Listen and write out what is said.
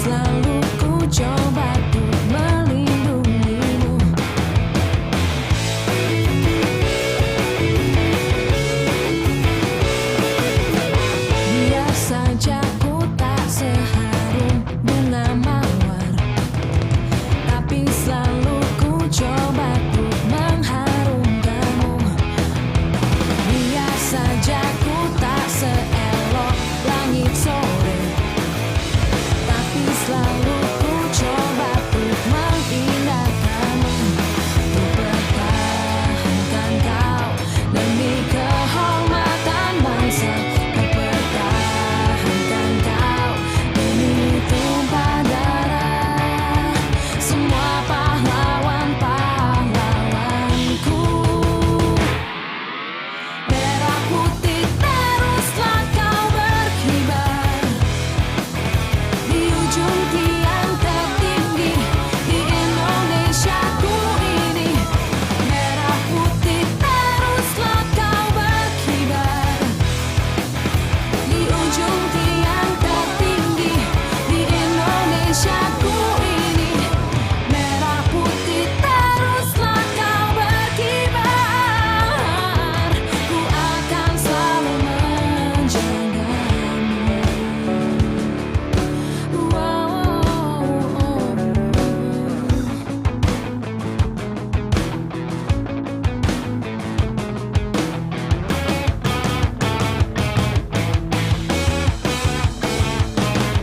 selalu ku coba untuk melindungimu. Biar saja ku tak seharum bunga mawar, tapi selalu ku coba untuk mengharumkanmu. Biar saja ku tak seelok langit sore, tapi selalu ku coba untuk mengindahkanmu. Ku pertahankan kau demi kehormatan bangsa. Ku pertahankan kau demi tumpah darah semua pahlawan-pahlawanku. Merah putih teruslah kau berkibar di ujung tiang tertinggi di Indonesiaku ini. Merah putih teruslah kau berkibar di ujung tiang tertinggi di Indonesia.